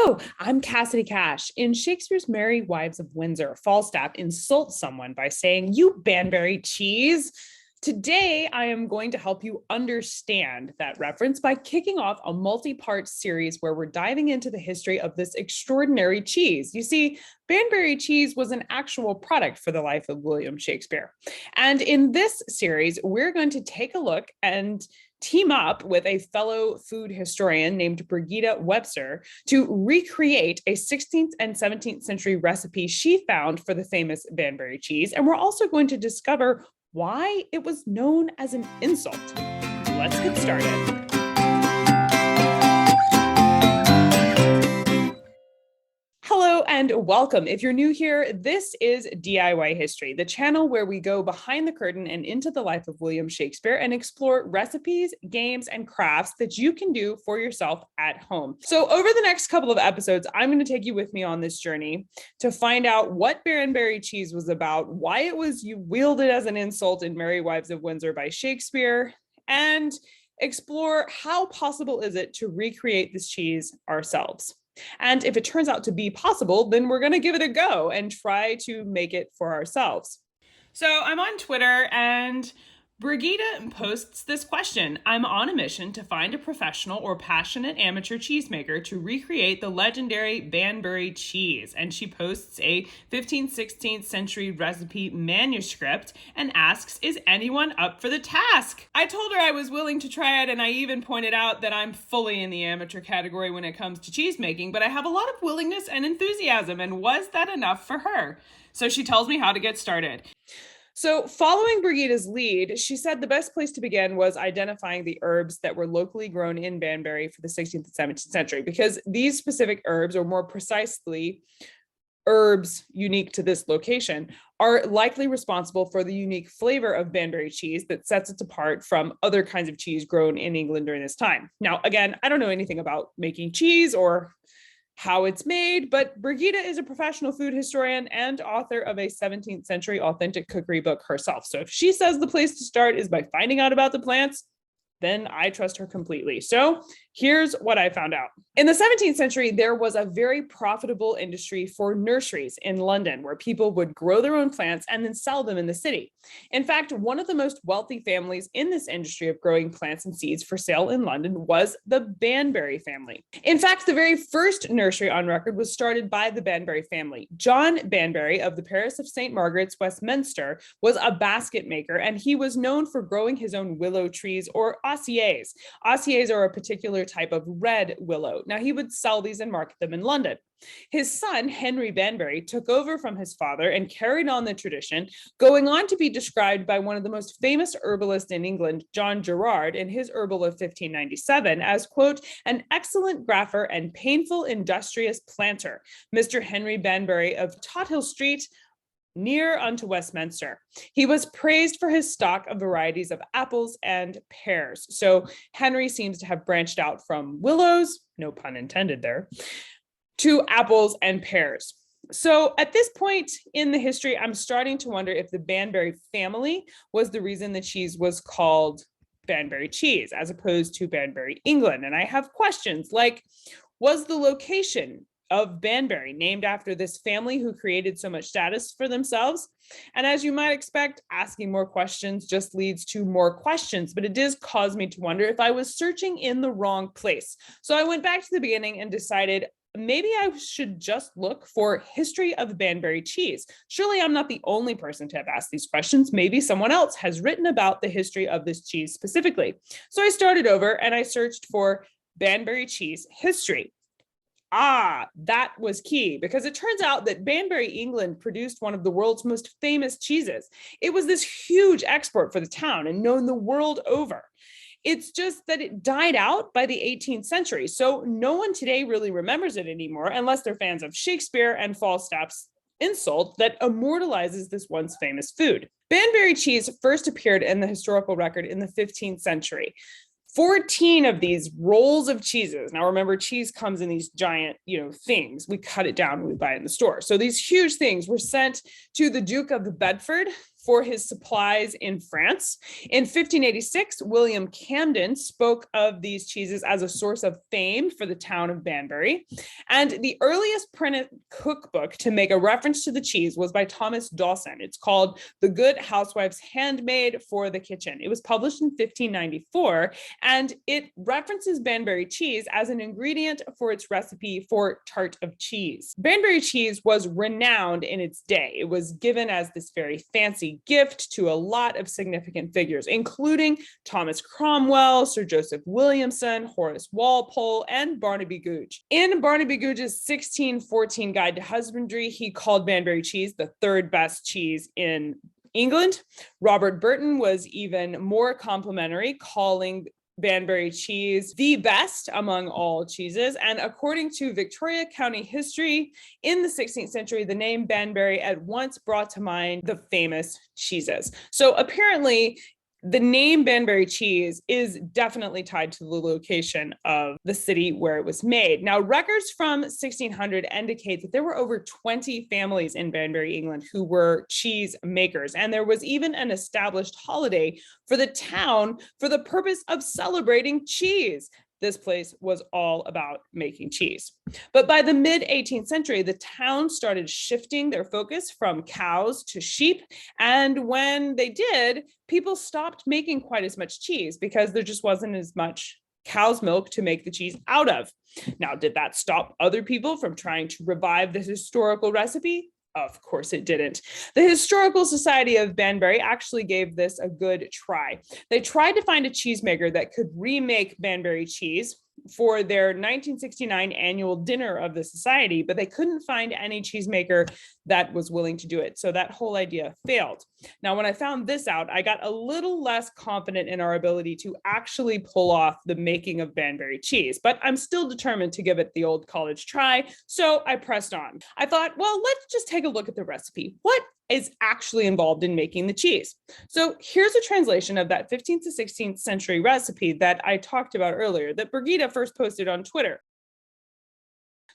Hello, I'm Cassidy Cash. In Shakespeare's Merry Wives of Windsor, Falstaff insults someone by saying, "You Banbury Cheese." Today, I am going to help you understand that reference by kicking off a multi-part series where we're diving into the history of this extraordinary cheese. You see, Banbury cheese was an actual product for the life of William Shakespeare. And in this series, we're going to take a look and team up with a fellow food historian named Brigitte Webster to recreate a 16th and 17th century recipe she found for the famous Banbury cheese. And we're also going to discover why it was known as an insult. Let's get started. Hello and welcome. If you're new here, this is DIY History, the channel where we go behind the curtain and into the life of William Shakespeare and explore recipes, games, and crafts that you can do for yourself at home. So over the next couple of episodes, I'm going to take you with me on this journey to find out what Banbury cheese was about, why it was wielded as an insult in Merry Wives of Windsor by Shakespeare, and explore how possible is it to recreate this cheese ourselves. And if it turns out to be possible, then we're going to give it a go and try to make it for ourselves. So I'm on Twitter and Brigitte posts this question. I'm on a mission to find a professional or passionate amateur cheesemaker to recreate the legendary Banbury cheese. And she posts a 15th, 16th century recipe manuscript and asks, is anyone up for the task? I told her I was willing to try it, and I even pointed out that I'm fully in the amateur category when it comes to cheese making, but I have a lot of willingness and enthusiasm, and was that enough for her? So she tells me how to get started. So following Brigitte's lead, she said the best place to begin was identifying the herbs that were locally grown in Banbury for the 16th and 17th century, because these specific herbs, or more precisely, herbs unique to this location, are likely responsible for the unique flavor of Banbury cheese that sets it apart from other kinds of cheese grown in England during this time. Now, again, I don't know anything about making cheese or how it's made, but Brigitte is a professional food historian and author of a 17th century authentic cookery book herself. So if she says the place to start is by finding out about the plants, then I trust her completely. So here's what I found out. In the 17th century, there was a very profitable industry for nurseries in London where people would grow their own plants and then sell them in the city. In fact, one of the most wealthy families in this industry of growing plants and seeds for sale in London was the Banberry family. In fact, the very first nursery on record was started by the Banberry family. John Banberry of the parish of St. Margaret's, Westminster, was a basket maker, and he was known for growing his own willow trees, or osiers. Osiers are a particular type of red willow. Now, he would sell these and market them in London. His son, Henry Banberry, took over from his father and carried on the tradition, going on to be described by one of the most famous herbalists in England, John Gerard, in his herbal of 1597 as, quote, an excellent graffer and painful, industrious planter, Mr. Henry Banberry of Tothill Street, near unto Westminster. He was praised for his stock of varieties of apples and pears. So Henry seems to have branched out from willows, no pun intended there, to apples and pears. So at this point in the history, I'm starting to wonder if the Banbury family was the reason the cheese was called Banbury cheese as opposed to Banbury, England. And I have questions like, was the location of Banbury named after this family who created so much status for themselves? And as you might expect, asking more questions just leads to more questions, but it does cause me to wonder if I was searching in the wrong place. So I went back to the beginning and decided maybe I should just look for history of Banbury cheese. Surely I'm not the only person to have asked these questions. Maybe someone else has written about the history of this cheese specifically. So I started over and I searched for Banbury cheese history. That was key, because it turns out that Banbury, England produced one of the world's most famous cheeses. It was this huge export for the town and known the world over. It's just that it died out by the 18th century. So no one today really remembers it anymore, unless they're fans of Shakespeare and Falstaff's insult that immortalizes this once famous food. Banbury cheese first appeared in the historical record in the 15th century. 14 of these rolls of cheeses. Now remember, cheese comes in these giant, things. We cut it down when we buy it in the store. So these huge things were sent to the Duke of Bedford for his supplies in France. In 1586, William Camden spoke of these cheeses as a source of fame for the town of Banbury. And the earliest printed cookbook to make a reference to the cheese was by Thomas Dawson. It's called The Good Housewife's Handmaid for the Kitchen. It was published in 1594, and it references Banbury cheese as an ingredient for its recipe for tart of cheese. Banbury cheese was renowned in its day. It was given as this very fancy gift to a lot of significant figures, including Thomas Cromwell, Sir Joseph Williamson, Horace Walpole, and Barnaby Googe. In Barnaby Googe's 1614 Guide to Husbandry, he called Banbury cheese the third best cheese in England. Robert Burton was even more complimentary, calling Banbury cheese the best among all cheeses. And according to Victoria County history, in the 16th century, the name Banbury at once brought to mind the famous cheeses. So apparently, the name Banbury cheese is definitely tied to the location of the city where it was made. Now, records from 1600 indicate that there were over 20 families in Banbury, England, who were cheese makers. And there was even an established holiday for the town for the purpose of celebrating cheese. This place was all about making cheese. But by the mid-18th century, the town started shifting their focus from cows to sheep. And when they did, people stopped making quite as much cheese because there just wasn't as much cow's milk to make the cheese out of. Now, did that stop other people from trying to revive this historical recipe? Of course it didn't. The Historical Society of Banbury actually gave this a good try. They tried to find a cheesemaker that could remake Banbury cheese for their 1969 annual dinner of the society, but they couldn't find any cheesemaker that was willing to do it. So that whole idea failed. Now, when I found this out, I got a little less confident in our ability to actually pull off the making of Banbury cheese, but I'm still determined to give it the old college try. So I pressed on. I thought, well, let's just take a look at the recipe. What is actually involved in making the cheese? So here's a translation of that 15th to 16th century recipe that I talked about earlier that Brigitte first posted on Twitter.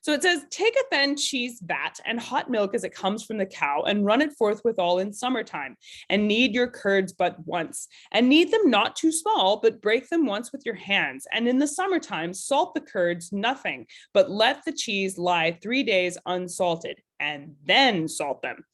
So it says, take a thin cheese vat and hot milk as it comes from the cow and run it forth withal in summertime, and knead your curds but once, and knead them not too small, but break them once with your hands. And in the summertime, salt the curds nothing, but let the cheese lie 3 days unsalted, and then salt them,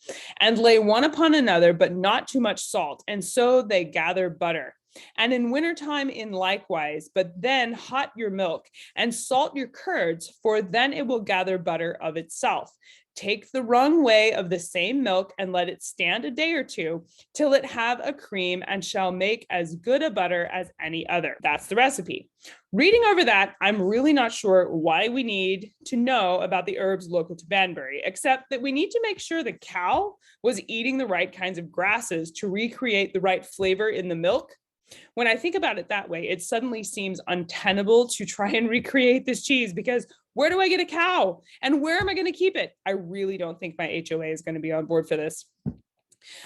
and lay one upon another, but not too much salt, and so they gather butter. And in wintertime in likewise, but then hot your milk and salt your curds, for then it will gather butter of itself. Take the wrong way of the same milk and let it stand a day or two till it have a cream and shall make as good a butter as any other. That's the recipe. Reading over that, I'm really not sure why we need to know about the herbs local to Banbury, except that we need to make sure the cow was eating the right kinds of grasses to recreate the right flavor in the milk. When I think about it that way, it suddenly seems untenable to try and recreate this cheese, because where do I get a cow and where am I going to keep it? I really don't think my HOA is going to be on board for this.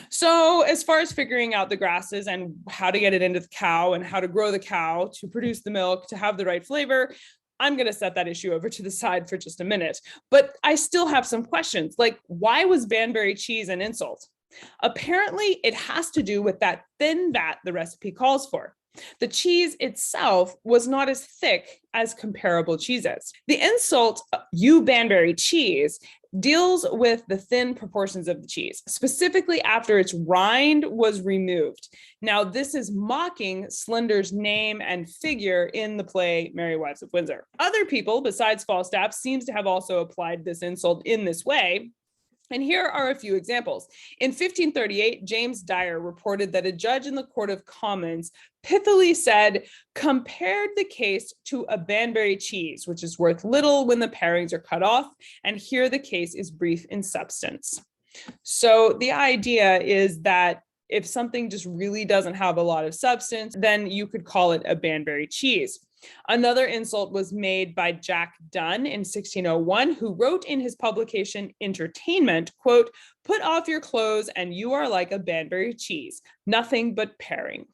So as far as figuring out the grasses and how to get it into the cow and how to grow the cow to produce the milk to have the right flavor, I'm going to set that issue over to the side for just a minute. But I still have some questions, like, why was Banbury cheese an insult? Apparently, it has to do with that thin vat the recipe calls for. The cheese itself was not as thick as comparable cheeses. The insult, "You Banbury cheese," deals with the thin proportions of the cheese, specifically after its rind was removed. Now, this is mocking Slender's name and figure in the play Merry Wives of Windsor. Other people, besides Falstaff, seems to have also applied this insult in this way. And here are a few examples. In 1538, James Dyer reported that a judge in the Court of Commons pithily said, compared the case to a Banbury cheese, which is worth little when the parings are cut off, and here the case is brief in substance. So the idea is that if something just really doesn't have a lot of substance, then you could call it a Banbury cheese. Another insult was made by Jack Donne in 1601, who wrote in his publication Entertainment, quote, "Put off your clothes and you are like a Banbury cheese, nothing but paring."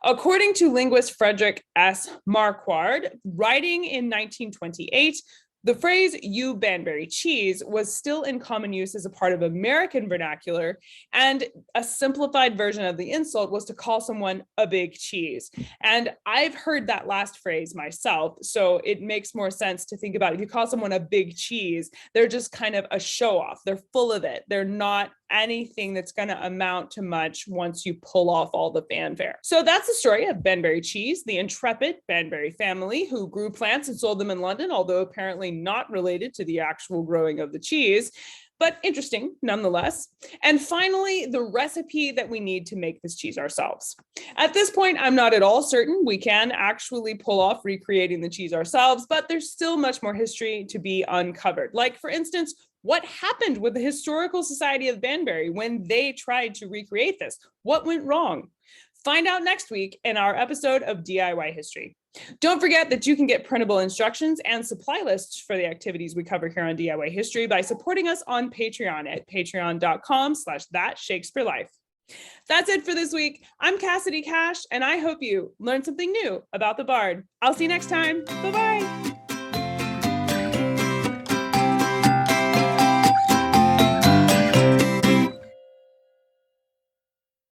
According to linguist Frederick S. Marquard, writing in 1928, The phrase "you Banbury cheese" was still in common use as a part of American vernacular, and a simplified version of the insult was to call someone a big cheese. And I've heard that last phrase myself, so it makes more sense to think about if you call someone a big cheese, they're just kind of a show off. They're full of it. They're not anything that's going to amount to much once you pull off all the fanfare. So that's the story of Banbury Cheese, the intrepid Banbury family who grew plants and sold them in London, although apparently not related to the actual growing of the cheese, but interesting nonetheless. And finally, the recipe that we need to make this cheese ourselves. At this point, I'm not at all certain we can actually pull off recreating the cheese ourselves, but there's still much more history to be uncovered. Like, for instance, what happened with the Historical Society of Banbury when they tried to recreate this? What went wrong? Find out next week in our episode of DIY History. Don't forget that you can get printable instructions and supply lists for the activities we cover here on DIY History by supporting us on Patreon at patreon.com/thatshakespearelife. That's it for this week. I'm Cassidy Cash, and I hope you learned something new about the Bard. I'll see you next time. Bye-bye.